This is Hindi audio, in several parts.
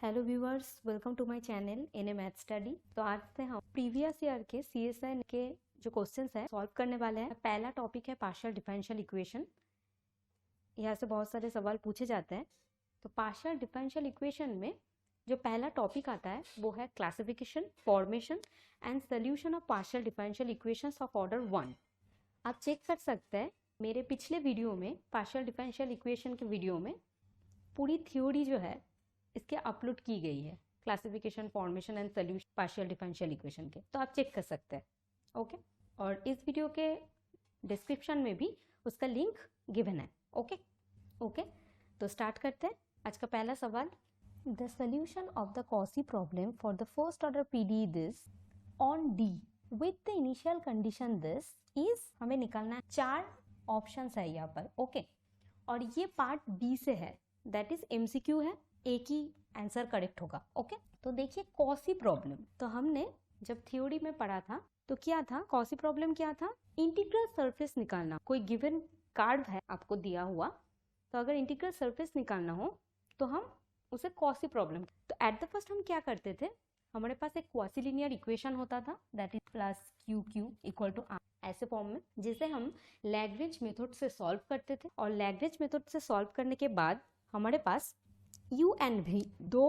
Hello viewers, welcome to my channel N A math study. तो आज से हम प्रीवियस ईयर के CSN के जो क्वेश्चंस हैं सॉल्व करने वाले हैं। पहला टॉपिक है पार्शियल डिफरेंशियल इक्वेशन। यहाँ से बहुत सारे सवाल पूछे जाते हैं। तो पार्शियल डिफरेंशियल इक्वेशन में जो पहला टॉपिक आता है वो है classification, formation and solution of partial differential equations of order 1। आप चेक कर सकते हैं मेरे पिछले वीडियो में, पार्शियल डिफरेंशियल इक्वेशन के वीडियो में पूरी थ्योरी जो है इसके अपलोड की गई है, classification, formation and solution partial differential equation के। तो आप चेक कर सकते हैं। ओके, और इस वीडियो के डिस्क्रिप्शन में भी उसका लिंक गिवन है। ओके, तो स्टार्ट करते हैं। आज का पहला सवाल, the solution of the Cauchy problem for the first order PD this on D with the initial condition this is. हमें निकालना है, 4 ऑप्शंस है यहाँ पर। ओके, और ये पार्ट बी से है, दैट इज MCQ है, एक ही आंसर करेक्ट होगा। ओके, तो देखिए कॉची प्रॉब्लम, तो हमने जब थ्योरी में पढ़ा था तो क्या था, कॉची प्रॉब्लम क्या था, इंटीग्रल सरफेस निकालना। कोई गिवन कार्ड है आपको दिया हुआ, तो अगर इंटीग्रल सरफेस निकालना हो तो हम उसे कॉची प्रॉब्लम। तो एट द फर्स्ट हम क्या करते थे, हमारे पास एक क्वासी लीनियर इक्वेशन होता था, that is plus QQ equal to R, ऐसे फॉर्म में, जिसे हम लैग्रेंज मेथड से सॉल्व करते थे। और लैग्रेंज मेथड से सॉल्व करने के बाद हमारे पास U and V 2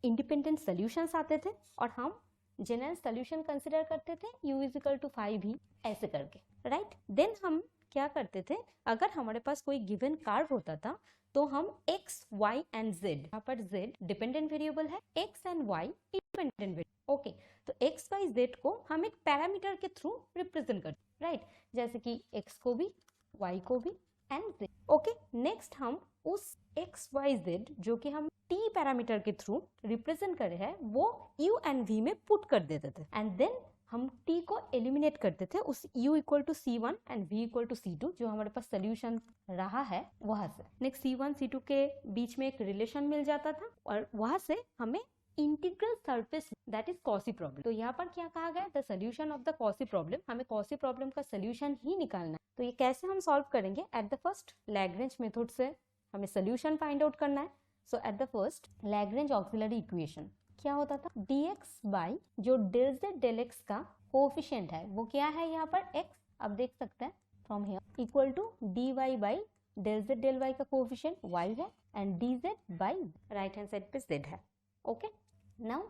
independent solutions आते थे और हम जनरल सॉल्यूशन कंसिडर करते थे, U is equal to 5V ऐसे करके, राइट। देन हम क्या करते थे, अगर हमारे पास कोई गिवन कार्व होता था तो हम x, y एंड z, यहाँ पर z डिपेंडेंट वेरिएबल है, x and y independent variable. Okay, तो x, y, z को हम एक पैरामीटर के थ्रू रिप्रेजेंट करते हैं, राइट, जैसे कि x को भी, y को भी एंड z। ओके, नेक्स्ट हम उस x, y, z जो कि हम t पैरामीटर के थ्रू रिप्रेजेंट कर रहे हैं वो u एंड v में पुट कर देते थे, एंड देन हम t को एलिमिनेट करते थे उस u equal to C1 and v equal to C2 जो हमारे पास सोल्यूशन रहा है वहां से। नेक्स्ट C1 C2 के बीच में एक रिलेशन मिल जाता था और वहां से हमें integral surface, that is Cauchy problem. तो यहाँ पर क्या कहा गया, the solution of the Cauchy problem, हमें कॉची प्रॉब्लम का सोल्यूशन ही निकालना है। तो ये कैसे हम सॉल्व करेंगे, at the first Lagrange method से हमें सोल्यूशन फाइंड आउट करना है। So at the first Lagrange auxiliary equation क्या होता था, dx बाई जो डेल z डेल x का कोएफिशिएंट है वो क्या है यहाँ पर x, अब देख सकते हैं from here, equal to dy by del z del y का कोएफिशिएंट y है and dz by right hand side पे z है। ओके, नाउ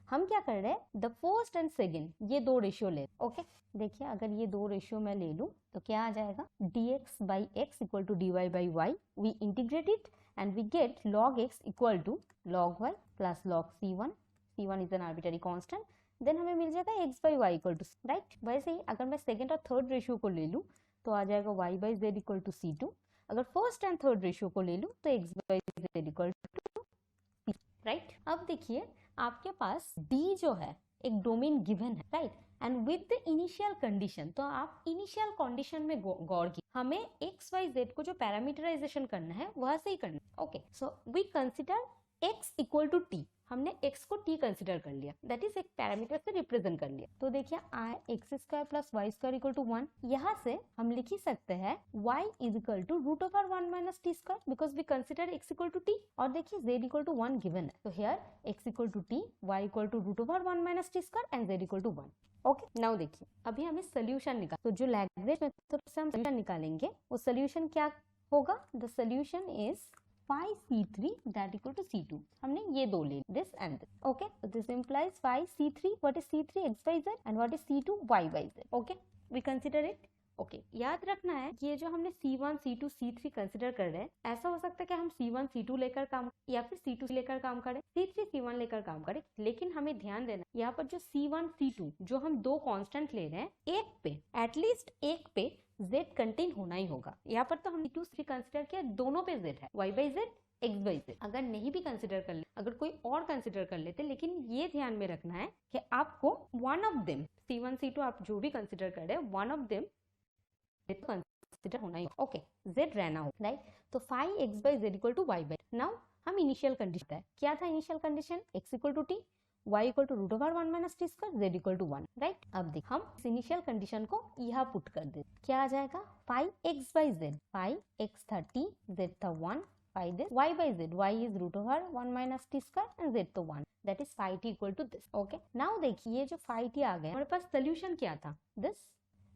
हम क्या कर रहे हैं, द फर्स्ट एंड सेकेंड ये 2 रेशियो ले। ओके, देखिए अगर ये 2 रेशियो मैं ले लूं तो क्या आ जाएगा, dx by x equal to dy by y, we integrate it and we get log x equal to log y plus log c1 is an arbitrary constant, then हमें मिल जाएगा x by y equal to right. वैसे ही अगर मैं सेकेंड और थर्ड रेशियो को ले लूँ तो आ जाएगा y by z equal to c2। अगर फर्स्ट एंड थर्ड रेशियो को ले लूँ तो x by z equal to c, right. अब देखिए आपके पास d जो है एक डोमेन गिवन है, right, and with the initial condition. तो आप इनिशियल कंडीशन में गौर की, हमें x, y, z को जो पैरामीटराइजेशन करना है वहां से ही करना है। Okay, so we consider x equal to t, हमने x को t कंसिडर कर लिया, दैट इज एक पैरामीटर से रिप्रेजेंट कर लिया। तो देखिए x square plus y square equal to 1, यहाँ से हम लिख ही सकते हैं y is equal to root over 1 minus t square because we consider x equal to t, और देखिए z इक्वल टू 1 गिवन है, तो here x equal to t, y equal to root over 1 minus t square and z equal to 1। Okay, now देखिए अभी हमें सोल्यूशन निकाल, तो जो लैग्रेंज मेथड से हम सोल्यूशन निकालेंगे वो सोल्यूशन क्या होगा, the solution is 5c3 that equal to c2। हमने ये 2 ले, this and this. Okay, so this implies 5c3, what is c3 x by z and what is c2 y by z। okay, we consider it। Okay, याद रखना है ये जो हमने C1 C2 C3 कंसिडर कर रहे हैं, ऐसा हो सकता है कि हम C1 C2 लेकर काम या फिर C2 लेकर काम करें, C3 C1 लेकर काम करें, लेकिन हमें ध्यान देना यहाँ पर जो C1 C2 जो हम 2 कांस्टेंट ले रहे हैं, एक पे एटलीस्ट एक पे z कंटेन होना ही होगा। यहाँ पर तो हम C2 C3 कंसिडर किया, दोनों पे z है, y by z x by z। अगर नहीं भी कंसिडर कर ले, अगर कोई और कंसिडर कर लेते, लेकिन ये ध्यान में रखना है कि आपको one of them, C1 C2 आप जो भी कंसिडर कर रहे हैं, वन ऑफ देम कंसिडर होना ही। ओके, z रहना हो, राइट। तो 5x by z equal to y by, now हम इनिशियल कंडीशन है, क्या था initial condition, x equal to t, y equal to root over 1 minus t square, z equal to 1, right. अब देख हम इस इनिशियल कंडीशन को यहाँ पुट कर दे, क्या आ जाएगा 5x by z, 5x था t, z था 1, phi this, y by z, y is root over 1 minus t square and z तो 1, that is phi t equal to this. Okay, now देखिए जो phi t आ गया, हमारे पास सोल्यूशन क्या था, this.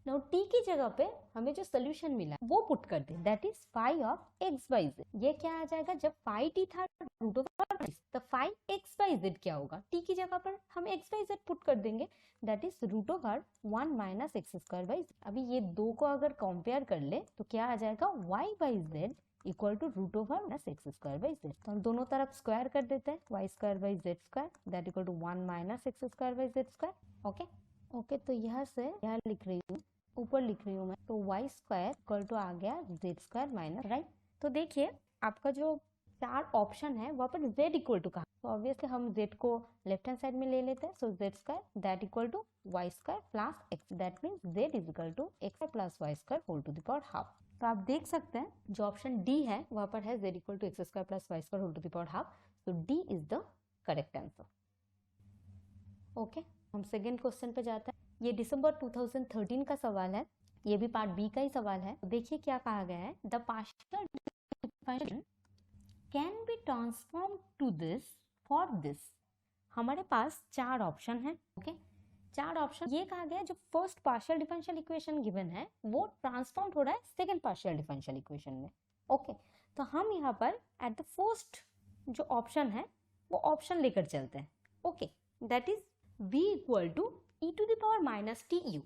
Now t की जगह पे हमें जो सोल्यूशन मिला वो पुट कर दे, that is phi of x by z. ये क्या आ जाएगा, जब phi t था रूट ओवर तो phi x by z क्या होगा, t की जगह पर हम x by z पुट कर देंगे, that is root over 1 minus x square by z. अभी ये दो को अगर कंपेयर कर ले तो क्या आ जाएगा, y by z equal to root over minus x square by z. तो हम दोनों तरफ स्क्वायर कर देते हैं, y square by z square that equal to 1 minus x square by z square. Okay okay, तो यहाँ से यहाँ लिख रही हूँ, ऊपर लिख रही हूँ मैं, तो वाई स्क्वायर इक्वल टू आ गया जेड स्क्वायर माइनस, राइट. तो देखिए आपका जो चार ऑप्शन है वहाँ पर जेड इक्वल टू कहा, तो ऑब्वियसली हम जेड को लेफ्ट हैंड साइड में ले लेते हैं. So Z square that equal to Y square plus X, that means Z is equal to X plus Y square whole to the power half. तो आप देख सकते हैं जो ऑप्शन डी है वहां पर है z equal to X square plus Y square whole to the power half. तो D is the correct answer. Okay, हम सेकंड क्वेश्चन पे जाते हैं. ये दिसंबर 2013 का सवाल है, ये भी पार्ट बी का ही सवाल है. तो देखिए क्या कहा गया है, the partial differential can be transform to this for this. हमारे पास चार ऑप्शन है. ओके, चार ऑप्शन. ये कहा गया जो first partial differential equation given है वो ट्रांसफॉर्म हो रहा है सेकंड पार्शियल डिफरेंशियल इक्वेशन में. ओके, तो हम यहाँ पर एट द फर्स्ट जो ऑप्शन है वो ऑप्शन लेकर चलते हैं. Okay, that is v equal to e to the power minus t u.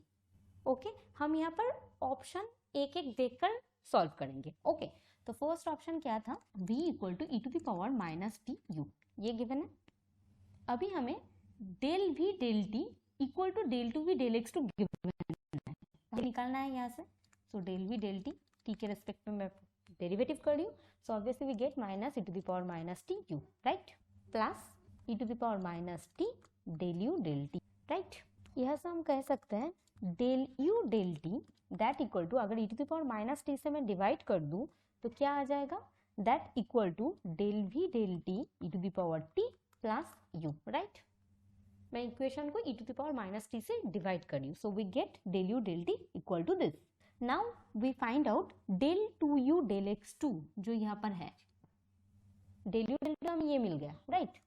Okay, हम यहाँ पर ऑप्शन एक एक देखकर सॉल्व करेंगे. ओके, तो फर्स्ट ऑप्शन क्या था, v equal to e to the power minus t u, ये गिवन है. अभी हमें del v del t equal to del two we del x two given है, निकालना है यहाँ से. So del we del t, t के रेस्पेक्ट में मैं डेरिवेटिव कर रही हूँ. So obviously we get minus e to the power minus t u, right, plus e to the power minus T del you del T, right. यहाँ से हम कह सकते हैं del you del T that equal to, अगर E to the power minus T से मैं डिवाइड कर दूँ तो क्या आ जाएगा, that equal to del we del T E to the power T plus U, right. मैं इक्वेशन को e to the power minus T से डिवाइड कर रही हूँ. So we get del you del T equal to this. Now we find out del two you del x two जो यहाँ पर है, डेल यू डेल टू हमें ये मिल गया, राइट.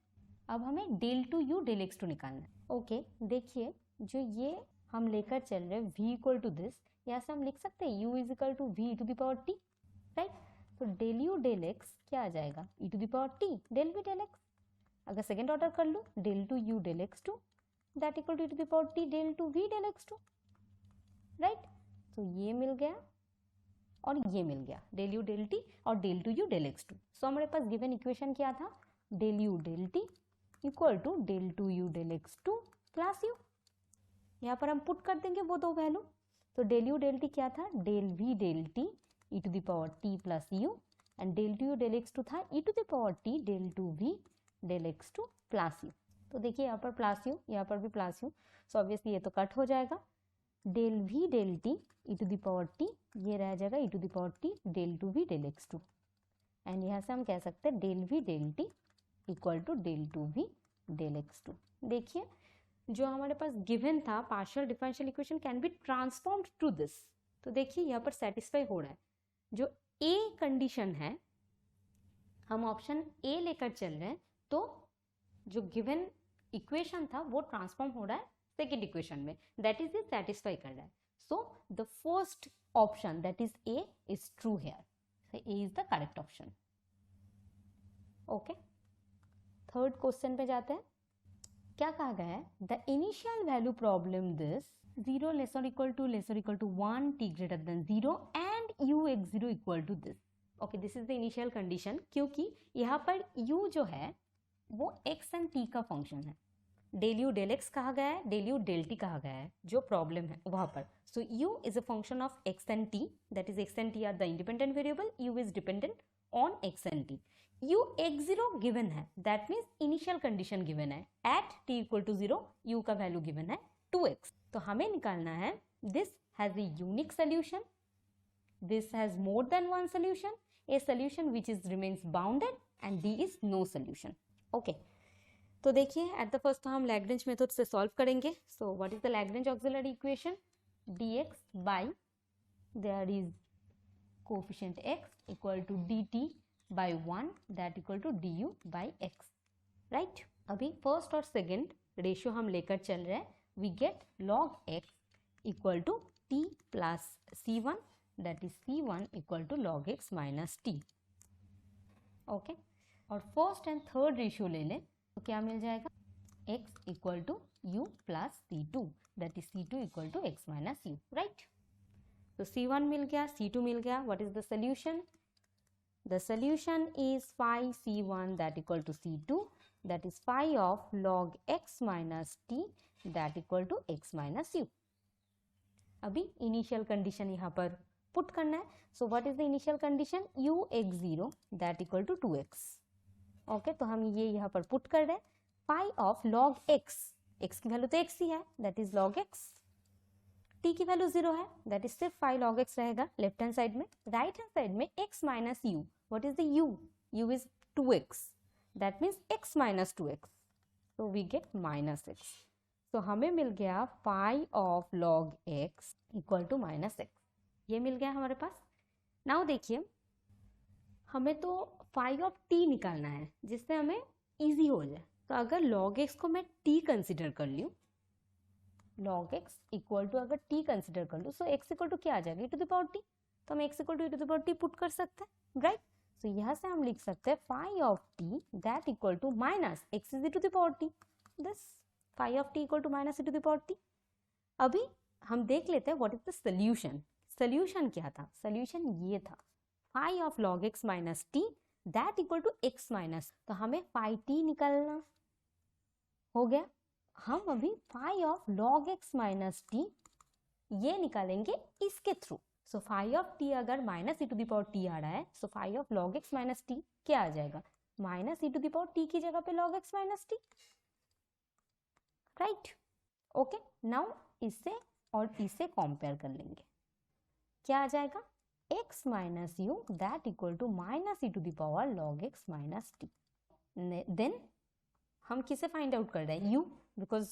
अब हमें del two you del x two निकालना है. ओके, देखिए जो ये हम लेकर चल रहे हैं v इक्वल टू दिस, यहाँ से हम लिख सकते हैं u is equal to v to the power t, right. तो डेल यू डेल एक्स क्या आ जाएगा, e to the power t del v del x. अगर सेकेंड ऑर्डर कर लूँ, del two you del x two that equal to e to the power T del two we del x two, right. तो ये मिल गया और ये मिल गया, डेल यू डेल टी और del two you del x two. So हमारे पास गिवन इक्वेशन क्या था, del you del T equal to del two you del x two plus U. यहाँ पर हम पुट कर देंगे वो दो वैल्यू. तो डेल यू डेल टी क्या था, del we del T E to the power T plus U, and del two you del x two था E to the power T del two we del x two plus U. तो देखिए यहाँ पर प्लस यू, यहाँ पर भी प्लस यू. सो ऑब्वियसली ये तो कट हो जाएगा. Del we del T E to the power T, ये रह जाएगा E to the power T del two we del x two. And यहाँ से हम कह सकते हैं del we del T equal to del two we del x two. देखिए जो हमारे पास गिवन था partial differential equation can be transformed to this. तो देखिए यहाँ पर सेटिस्फाई हो रहा है. जो ए कंडीशन है, हम ऑप्शन ए लेकर चल रहे हैं, तो जो गिवन इक्वेशन था वो ट्रांसफॉर्म हो रहा है सेकेंड इक्वेशन में, दैट इज सेटिस्फाई कर रहा है. So the first option that is A is true here. A is the correct option. Okay, third question पे जाते हैं. क्या कहा गया है, the initial value problem this 0 less और equal to 1 t greater than 0 and u x0 equal to this. Okay, this is the initial condition, क्योंकि यहाँ पर u जो है वो x एंड t का फंक्शन है. डेल यू डेल एक्स कहा गया है, डेल यू डेल टी कहा गया है जो प्रॉब्लम है वहां पर. So u is a function of x and t, that is x and t are the independent variable, u is dependent on x and t. u x0 given है, that means initial condition given है. At t equal to 0 u का वैल्यू गिवन है 2x. तो हमें निकालना है this has a unique solution, this has more than one solution, a solution which is remains bounded and D is no solution. Okay, तो देखिए एट द फर्स्ट तो हम लैग्रेंज मेथड से सॉल्व करेंगे. So what is the Lagrange auxiliary equation, dx by there is coefficient x equal to dt by 1 that equal to d u by x, right. अभी फर्स्ट और सेकेंड रेशियो हम लेकर चल रहे हैं, we get log x equal to t plus C1 that is C1 equal to log x minus t, okay. और फर्स्ट एंड थर्ड रेशियो ले लें तो क्या मिल जाएगा, x equal to u plus C2 that is C2 equal to x minus u, right. तो C1 मिल गया, C2 मिल गया, what is the solution? The solution is phi C1 that equal to C2 that is phi of log x minus t that equal to x minus u. अभी इनिशियल कंडीशन यहाँ पर पुट करना है, सो what is the initial condition, u x0 that equal to 2x, okay. तो हम ये यहाँ पर पुट कर रहे हैं, phi of log x, x की वैल्यू तो x ही है that is log x, t की वैल्यू 0 है दैट इज सिर्फ phi log x रहेगा लेफ्ट हैंड साइड में। राइट हैंड साइड में x minus u, what is the u, u is 2x that means x minus 2x, so we get minus x, so हमें मिल गया phi of log x equal to minus x, ये मिल गया हमारे पास। नाउ देखिए हमें तो phi of t निकालना है जिससे हमें इजी हो जाए, तो अगर log x को मैं t कंसिडर कर लूँ, log x इक्वल टू अगर t कंसिडर कर लूँ, सो x इक्वल टू क्या आ जाएगा, e to the power t, तो हम x equal to e to the power t put कर सकते हैं, राइट। सो यहाँ से हम लिख सकते हैं phi of t that equal to minus x is e to the power t, this phi of t equal to minus e to the power t। अभी हम देख लेते हैं what is the solution. Solution क्या था, सोल्यूशन ये था phi of log x minus t that equal to x minus, तो हमें phi t निकालना हो गया। हम अभी phi of log x minus t ये निकालेंगे इसके through, so phi of t अगर minus e to the power t आ रहा है, so phi of log x minus t क्या आ जाएगा, minus e to the power t की जगह पे log x minus t, right, okay. Now इससे और इससे कंपेयर कर लेंगे, क्या आ जाएगा, x minus u that equal to minus e to the power log x minus t। Then हम किसे फाइंड आउट कर रहे हैं, u, because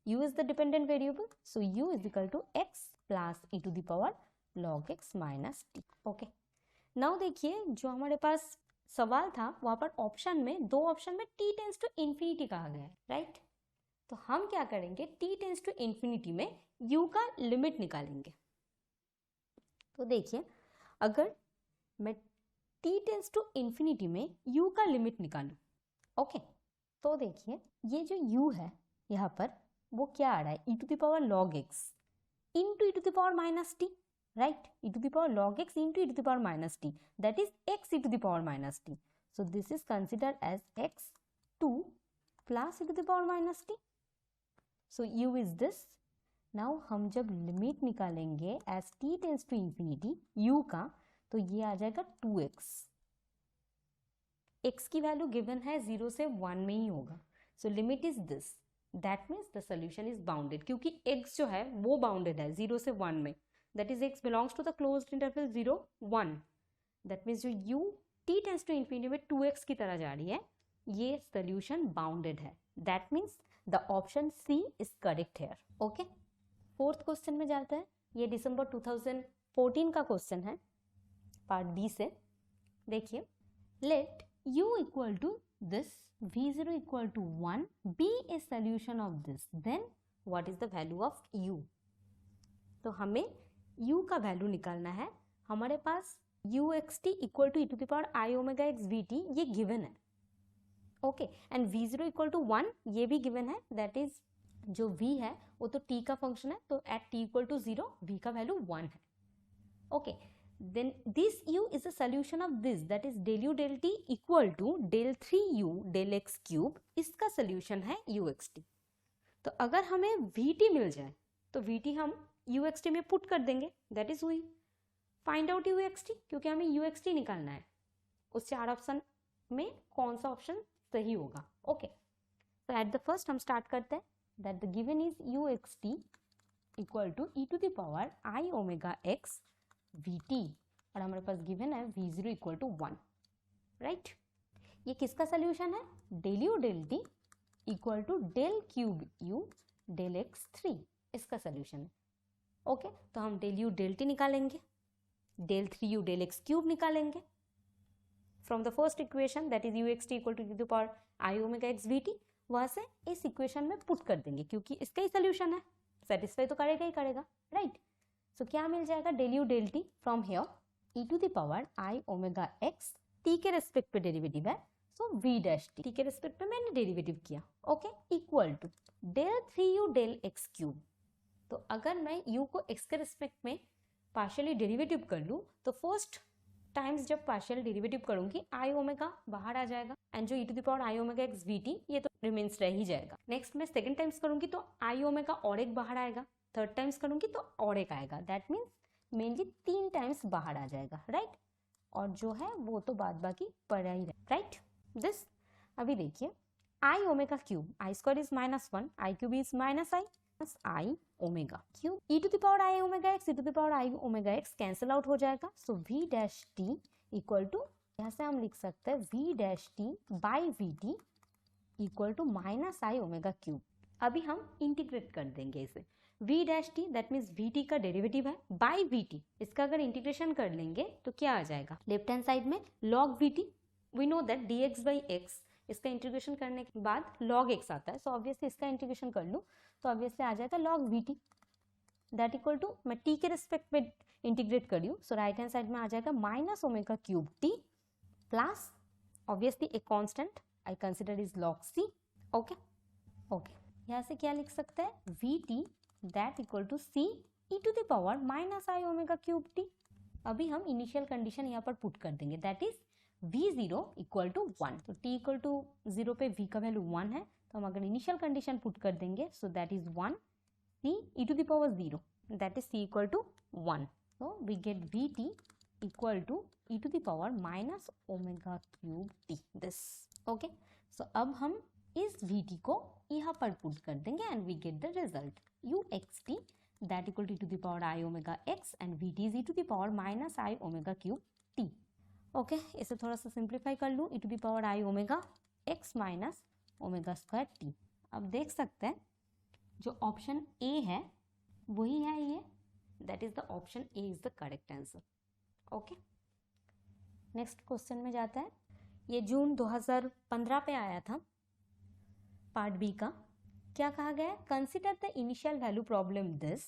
u is the dependent variable, so u is equal to x plus e to the power log x minus t, okay. Now देखिए जो हमारे पास सवाल था वहां पर ऑप्शन में, दो ऑप्शन में t टेंस टू इन्फिनिटी कहा गया है, राइट। तो हम क्या करेंगे, t टेंस टू इन्फिनिटी में u का लिमिट निकालेंगे। तो देखिए अगर मैं t टेंस टू इन्फिनिटी में u का लिमिट निकालूं, ओके, तो देखिए ये जो u है यहाँ पर वो क्या आ रहा है, e to the power log x into e to the power minus t, right, e to the power log x into e to the power minus t, that is x e to the power minus t, so this is considered as x2 plus e to the power minus t, so u is this। now हम जब लिमिट निकालेंगे as t tends to infinity u का, तो ये आ जाएगा 2x, x की वैल्यू गिवन है 0 से 1 में ही होगा, so limit is this, that means the solution is bounded, क्योंकि x जो है वो बाउंडेड है 0 से 1 में, that is x belongs to the closed interval 0 1, that means जो u t tends to infinity में 2x की तरह जा रही है, ये सोल्यूशन बाउंडेड है, that means the option C is correct here, okay. Fourth question में जाते हैं, ये दिसंबर 2014 का क्वेश्चन है पार्ट डी से। देखिए late u equal to this, v0 equal to 1 be a solution of this, then what is the value of u। तो हमें u का वैल्यू निकालना है, हमारे पास uxt equal to e to the power i omega x vt ये गिवन है, okay, and v0 equal to 1 ये भी गिवन है, दैट इज जो v है वो तो t का फंक्शन है, तो at t equal to 0 v का वैल्यू 1 है, okay. then this u is a solution of this, that is del u del t equal to del 3u del x cube, इसका solution है uxt। तो अगर हमें vt मिल जाए तो vt हम uxt में पुट कर देंगे, that is we find out uxt, क्योंकि हमें uxt निकालना है, उस चार ऑप्शन में कौन सा ऑप्शन सही होगा, ओके। तो एट द फर्स्ट हम स्टार्ट करते हैं, that the given is uxt equal to e to the power i omega x vt, और हमारे पास गिवन है v0 इक्वल टू 1, राइट। ये किसका सोल्यूशन है, del you del T equal to del cube u del x 3, इसका सोल्यूशन है, ओके। तो हम डेल यू डेल टी निकालेंगे, del 3u del x cube निकालेंगे, from the first equation that is ux t equal to e to the power i omega x vt, वहां से इस इक्वेशन में पुट कर देंगे क्योंकि इसका ही सोल्यूशन है, सेटिस्फाई तो करेगा ही करेगा, राइट। सो क्या मिल जाएगा, del you del t from here e to the power i omega x, t के रेस्पेक्ट पे डेरिवेटिव है, सो v डैश t के रेस्पेक्ट पे मैंने डेरिवेटिव किया, okay, equal to del 3u del x cube. तो अगर मैं u को x के रेस्पेक्ट में पार्शियली डेरिवेटिव कर लूँ तो फर्स्ट टाइम्स जब पार्शियल डेरिवेटिव करूंगी i ओमेगा बाहर आ जाएगा एंड जो e to the power i omega x vt ये तो रिमेन्स रह ही जाएगा। नेक्स्ट मैं सेकंड टाइम्स करूंगी तो i ओमेगा और एक बाहर आएगा, थर्ड टाइम्स करूंगी तो और एक आएगा, दैट मीन्स मेनली 3 टाइम्स बाहर आ जाएगा, राइट। और जो है वो तो बाद बाकी पड़ा ही रहे, राइट। दिस अभी देखिए i omega cube, i square is -1, i cube is -i omega cube, e to the power i omega x, e to the power i omega x cancel out हो जाएगा, so v dash t equal to, यहाँ से हम लिख सकते हैं v dash t by vt equal to -i omega cube. अभी हम इंटीग्रेट कर देंगे इसे, v dash t that means vt का डेरिवेटिव है बाई vt, इसका अगर इंटीग्रेशन कर लेंगे तो क्या आ जाएगा, लेफ्ट हैंड साइड में log vt, we know that dx by x, इसका इंटीग्रेशन करने के बाद log x आता है, सो ऑब्वियसली इसका इंटीग्रेशन कर लूँ तो ऑब्वियसली आ जाएगा log vt that equal to, मैं t के रिस्पेक्ट में इंटीग्रेट कर रही हूँ, सो राइट हैंड साइड में आ जाएगा minus omega cube t plus obviously एक constant I consider is log c, okay okay. यहाँ से क्या लिख सकते हैं, vt that equal to c e to the power -i omega cube t। अभी हम इनिशियल कंडीशन यहाँ पर पुट कर देंगे, that is v0 equal to 1, तो t इक्वल टू 0 पे v का वैल्यू 1 है, तो हम अगर इनिशियल कंडीशन पुट कर देंगे so that is 1 c e to the power 0 that is c equal to 1, so we get vt equal to e to the power minus omega cube t, this, okay। so अब हम इस vt को यहाँ पर पुट कर देंगे and we get the result uxt that equal to e to the power i omega x and vt is e to the power minus i omega cube t, okay। इसे थोड़ा सा सिंप्लीफाई कर लूँ, e to the power i omega x minus omega square t। अब देख सकते हैं जो ऑप्शन ए है वही है ये, that is the option A is the correct answer, okay. Next question में जाता है, ये जून 2015 पे आया था, पार्ट बी का। क्या कहा गया है, consider the initial value problem this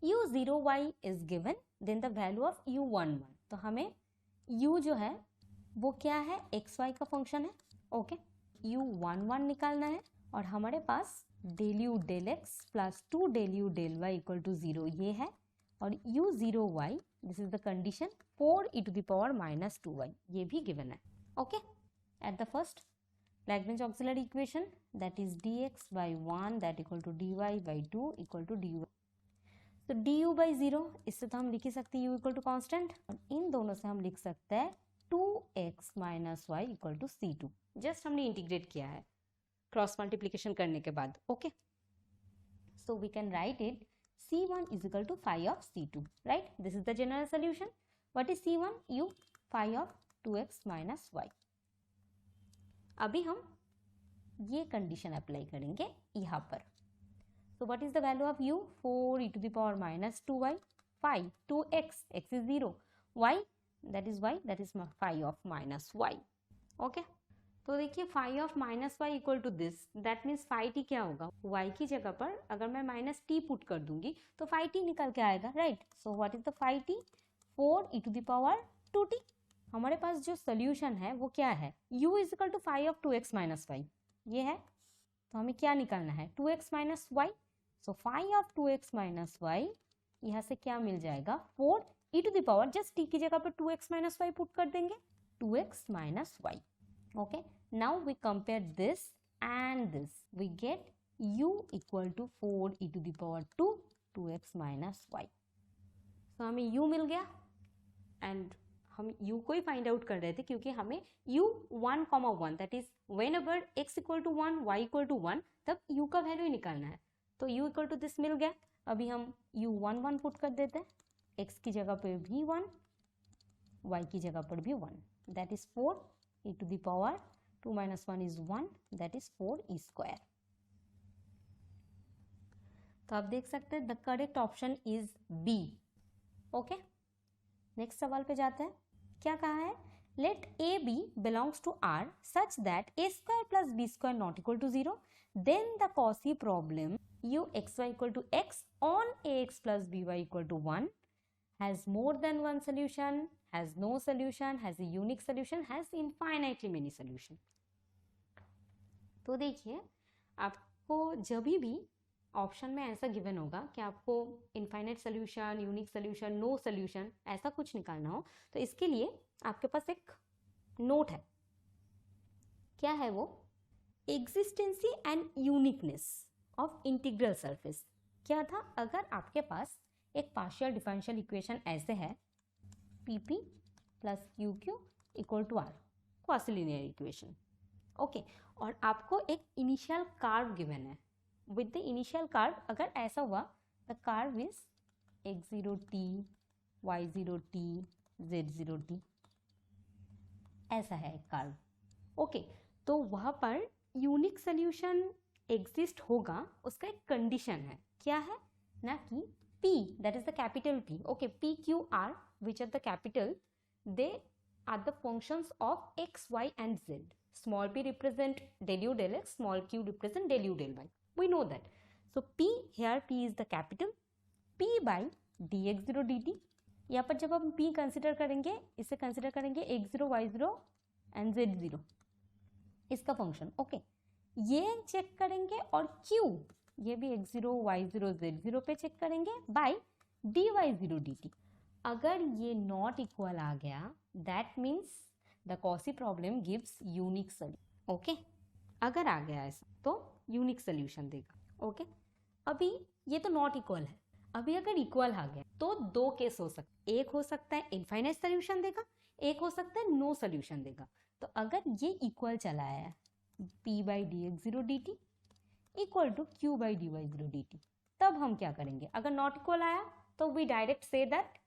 u0y is given then the value of u11, तो हमें u जो है वो क्या है, xy का फंक्शन है, ओके। u11 निकालना है और हमारे पास del you del x plus 2 del you del y equal to 0 ये है, और u0y this is the condition 4 e to the power -2y ये भी गिवन है, okay. At the first Lagrange auxiliary equation that is dx by 1 that equal to dy by 2 equal to dy, तो du by 0 इससे तो हम लिख ही सकते हैं u इक्वल टू कॉन्स्टेंट, और इन दोनों से हम लिख सकते हैं 2x minus y equal to c2, just हमने इंटीग्रेट किया है क्रॉस मल्टीप्लीकेशन करने के बाद, ओके। So we can write it c1 is equal to phi of c2, right? This is the general solution. What is c1? u phi of 2x minus y. अभी हम ये कंडीशन अप्लाई करेंगे यहाँ पर, so what is the value of u? 4 e to the power minus 2y, phi 2x, x is 0, y that is phi of minus y, okay। तो देखिए phi of minus y equal to this, that means phi t क्या होगा, y की जगह पर अगर मैं माइनस t पुट कर दूंगी तो phi t निकल के आएगा, right. So what is the phi t? 4 e to the power 2t। हमारे पास जो सोल्यूशन है वो क्या है, u is equal to phi of 2x minus y ये है, तो हमें क्या निकालना है 2x minus y, so phi of 2x minus y यहाँ से क्या मिल जाएगा 4 e to the power, just t की जगह पर 2x minus y पुट कर देंगे 2x minus y, okay। Now we compare this and this, we get u equal to 4 e to the power 2 2x minus y, so हमें u मिल गया and हम u को ही फाइंड आउट कर रहे थे क्योंकि हमें u 1,1 that is whenever x equal to 1 y equal to 1 तब u का वैल्यू ही निकालना है, तो u इक्वल टू दिस मिल गया। अभी हम u11 पुट कर देते हैं, x की जगह पर भी 1 y की जगह पर भी 1, that is 4 e to the power 2 minus 1 is 1 that is 4 e square। तो आप देख सकते हैं the correct option is B, okay. Next सवाल पे जाते हैं, क्या कहा है, Let A B belongs to R such that A square plus B square not equal to 0. Then the Cauchy problem u xy equal to x on ax plus by equal to 1 has more than one solution, has no solution, has a unique solution, has infinitely many solution. तो देखिए, आपको जब भी ऑप्शन में ऐसा गिवन होगा कि आपको infinite solution, unique solution, no solution ऐसा कुछ निकालना हो, तो इसके लिए आपके पास एक नोट है. क्या है वो? Existence and uniqueness of integral surface. क्या था? अगर आपके पास एक पार्शियल डिफरेंशियल इक्वेशन ऐसे है PP plus QQ equal to R, quasilinear equation. Okay, और आपको एक इनिशियल कार्व गिवन है. विद द इनिशियल कार्व अगर ऐसा हुआ, the curve is x0t, y0t, z0t, ऐसा है एक कार्व. ओके, तो वहाँ पर यूनिक सोल्यूशन एग्जिस्ट होगा, उसका एक कंडीशन है. क्या है? ना कि P, that is the capital P. Okay, P, Q, R, which are the capital, they are the functions of x, y and z. Small p represent del u del x, small q represent del u del y. We know that. So P, here P is the capital, P by dx0 dt. यहाँ पर जब हम P कंसिडर करेंगे, इसे कंसिडर करेंगे x0, y0 and z0, इसका फंक्शन. ओके, ये चेक करेंगे और Q, ये भी x0, y0, z0 पे चेक करेंगे बाय dy0 dt. अगर ये नॉट इक्वल आ गया, that means the quasi problem gives unique solution. Okay, अगर आ गया ऐसा तो यूनिक सोल्यूशन देगा. ओके, अभी ये तो नॉट इक्वल है. अभी अगर इक्वल आ गया तो दो केस हो सकते. एक हो सकता है इनफाइनाइट सोल्यूशन देगा, एक हो सकता है नो सोल्यूशन देगा. तो अगर ये इक्वल चला है p by dx0 dt equal to q by dy0 dt, तब हम क्या करेंगे? अगर नॉट इक्वल आया तो वी डायरेक्ट से दैट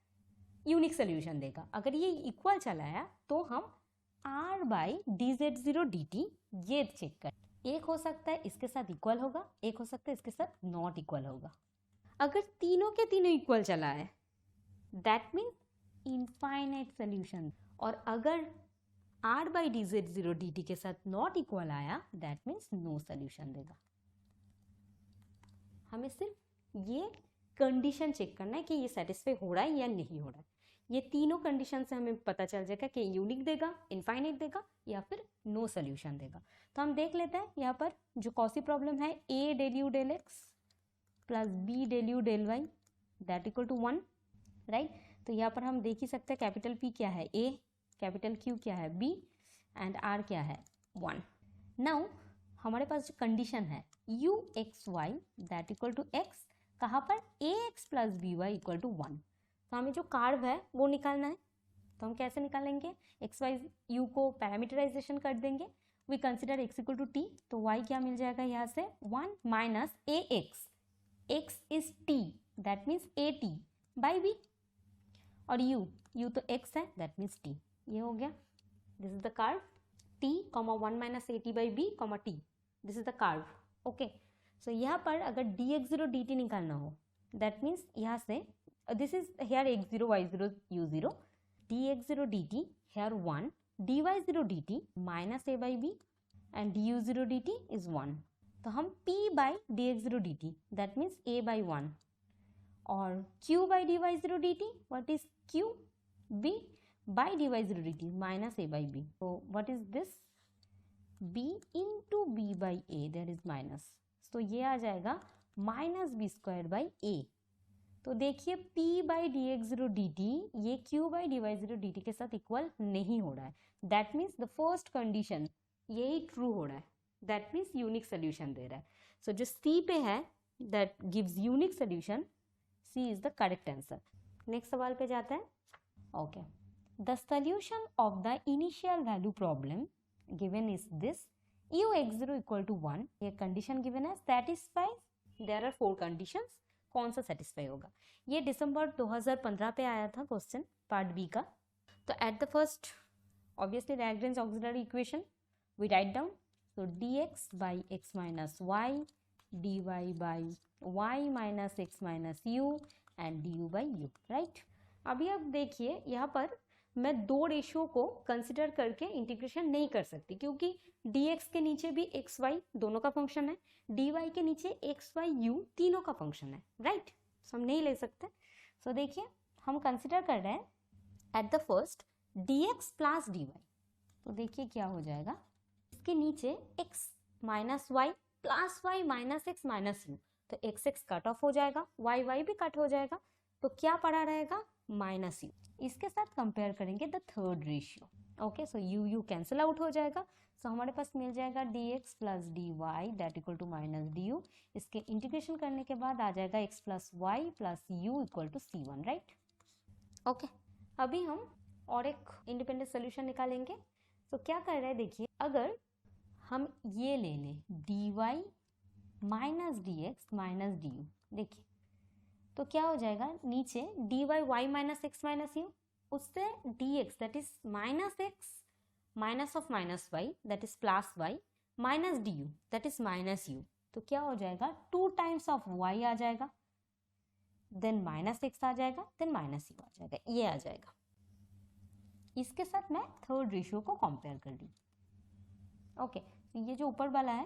यूनिक सोल्यूशन देगा. अगर ये इक्वल चला आया तो हम r by dz0 dt ये चेक करें. एक हो सकता है इसके साथ इक्वल होगा, एक हो सकता है इसके साथ नॉट इक्वल होगा. अगर तीनों के तीनों इक्वल चला है, दैट मीन्स इनफाइनाइट सोल्यूशन. और अगर r by dz0 dt के साथ नॉट इक्वल आया, दैट मीन्स नो सोल्यूशन देगा. हमें सिर्फ ये कंडीशन चेक करना है कि ये सेटिस्फाई हो रहा है या नहीं हो रहा है. ये तीनों कंडीशन से हमें पता चल जाएगा कि यूनिक देगा, इनफाइनाइट देगा या फिर नो सोल्यूशन देगा. तो हम देख लेते हैं यहाँ पर जो कॉसी प्रॉब्लम है, a del u del x प्लस b del u del y that equal to 1, right. तो यहाँ पर हम देख ही सकते हैं कैपिटल P क्या है a, कैपिटल Q क्या है b एंड r क्या है 1. नाउ हमारे पास जो कंडीशन है u x y that equal to x, कहाँ पर ax plus by equal to 1. तो हमें जो कार्व है वो निकालना है. तो हम कैसे निकालेंगे? एक्स वाई यू को पैरामीटराइजेशन कर देंगे. We consider x equal to t, तो y क्या मिल जाएगा यहाँ से? 1 minus a x, x is t, that means a t by b. और u तो x है, दैट मीन्स t. ये हो गया. This is the curve t, 1 minus a t by b, t. This is the curve. Okay, so यहाँ पर अगर dx0 dt निकालना हो, दैट मीन्स यहाँ से this is here x0, y0, u0, dx0 dt here 1, dy0 dt minus a by b and du0 dt is 1. तो हम p by dx0 dt that means a by 1 और q by dy0 dt, what is q? b by dy0 dt minus a by b. So what is this? b into b by a, there is minus. तो ये आ जाएगा minus b square by a. तो देखिए p बाई dx0 dt ये q बाई dy0 dt के साथ इक्वल नहीं हो रहा है. That means the first condition यही ट्रू हो रहा है, दैट मीन्स यूनिक सोल्यूशन दे रहा है. सो जो c पे है that gives unique solution, c is the correct answer. Next सवाल पे जाते हैं. Okay, the solution of the initial value problem given is this, u x0 equal to 1. ये कंडीशन गिवन है, सेटिस्फाइज. There are 4 conditions. कौन सा सेटिस्फाई होगा? ये दिसंबर 2015 पे आया था क्वेश्चन पार्ट बी का. तो at the first obviously Lagrange auxiliary equation we write down. So dx by x minus y, dy by y minus x minus u and du by u, right. अभी आप देखिए यहाँ पर मैं दो रेशियो को कंसिडर करके इंटीग्रेशन नहीं कर सकती, क्योंकि dx के नीचे भी x y दोनों का फंक्शन है, dy के नीचे x y u तीनों का फंक्शन है, राइट। सो हम नहीं ले सकते। सो देखिए हम कंसिडर कर रहे हैं at the first dx plus dy। तो देखिए क्या हो जाएगा, इसके नीचे x minus y plus y minus x minus u, तो एक्स एक्स कट ऑफ हो जाएगा, वाई वाई भी कट हो जाएगा, तो क्या पड़ा रहेगा, माइनस यू। इसके साथ कंपेयर करेंगे the third ratio. Okay, so u u cancel out हो जाएगा। सो हमारे पास मिल जाएगा dx plus dy that equal to minus du। इसके इंटीग्रेशन करने के बाद आ जाएगा x plus y plus u equal to c1, right. Okay, अभी हम और एक इंडिपेंडेंट सोल्यूशन निकालेंगे। तो क्या कर रहे हैं देखिए, अगर हम ये ले लें dy minus dx minus du, देखिए तो क्या हो जाएगा, नीचे dy y minus x minus u, उससे dx that is minus x minus of minus y that is plus y minus du that is minus u, तो क्या हो जाएगा 2 टाइम्स ऑफ y आ जाएगा, देन माइनस एक्स आ जाएगा, देन माइनस यू आ जाएगा, ये आ जाएगा। इसके साथ मैं थर्ड रेशियो को कंपेयर कर ली। ओके, ये जो ऊपर वाला है,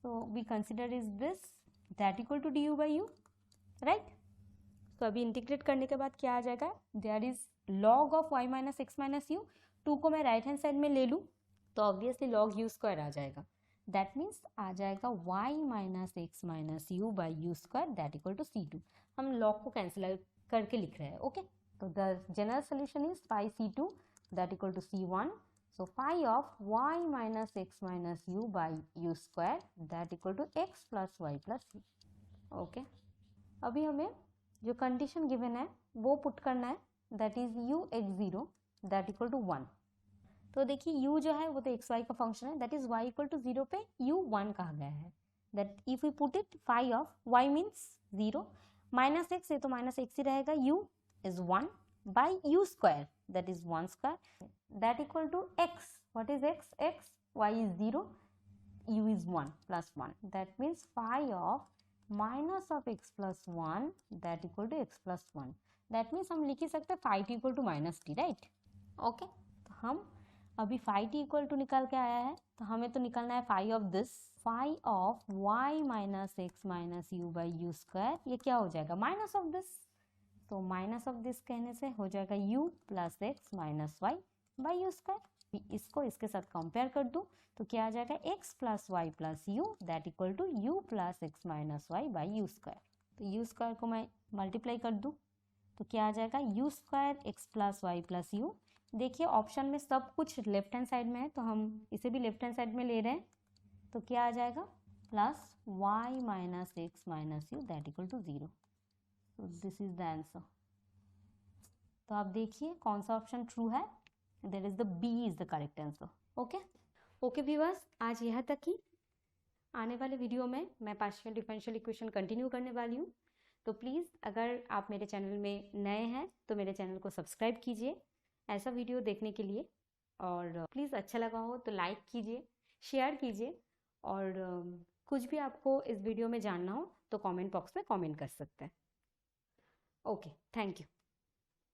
so we consider is this that equal to d u by u, right. तो अभी इंटीग्रेट करने के बाद क्या आ जाएगा, there is log of y minus x minus u. 2 को मैं राइट हैंड साइड में ले लूँ तो ऑब्वियसली लॉग यू स्क्वायर आ जाएगा, दैट मीन्स आ जाएगा y minus x minus u by u square that equal to c2। हम लॉग को कैंसिल करके लिख रहे हैं। ओके, तो the general solution is phi c2 that equal to c1। So phi of y minus x minus u by u square that equal to x plus y plus u। Okay, अभी हमें जो कंडीशन गिवन है वो पुट करना है, that is u x0 that equal to 1। तो देखिए u जो है वो तो xy का फंक्शन है, that is y equal to 0 पे u 1 कहा गया है, that if we put it phi of y means 0 minus x है तो माइनस एक्स ही रहेगा, u is 1 by u square that is 1 square that equal to x. What is x? X, y is 0, u is 1 plus 1, that means phi of minus of x plus 1 that equal to x plus 1, that means हम लिख ही सकते हैं phi t equal to minus t, right? Okay, तो हम अभी phi t equal to निकाल के आया है, तो हमें तो निकालना है phi of this, phi of y minus x minus u by u square, ये क्या हो जाएगा, माइनस ऑफ दिस, तो माइनस ऑफ दिस कहने से हो जाएगा u plus x minus y by u square. इसको इसके साथ कंपेयर कर दूं तो क्या आ जाएगा, x plus y plus u that equal to u plus x minus y by u square. तो यू स्क्वायर को मैं मल्टीप्लाई कर दूं तो क्या आ जाएगा, u square x plus y plus u. देखिए ऑप्शन में सब कुछ लेफ्ट हैंड साइड में है, तो हम इसे भी लेफ्ट हैंड साइड में ले रहे हैं, तो क्या आ जाएगा, plus y minus x minus u that equal to 0। So this is the answer। तो आप देखिए कौन सा ऑप्शन ट्रू है, that is the B is the correct answer। Okay okay viewers, आज यहाँ तक ही। आने वाले वीडियो में मैं पार्शियल डिफरेंशियल इक्वेशन कंटिन्यू करने वाली हूँ, तो प्लीज़ अगर आप मेरे चैनल में नए हैं तो मेरे चैनल को सब्सक्राइब कीजिए ऐसा वीडियो देखने के लिए, और प्लीज़ अच्छा लगा हो तो लाइक कीजिए, शेयर कीजिए, और कुछ भी आपको इस वीडियो में जानना हो तो कमेंट बॉक्स में कमेंट कर सकते हैं। Okay, thank you।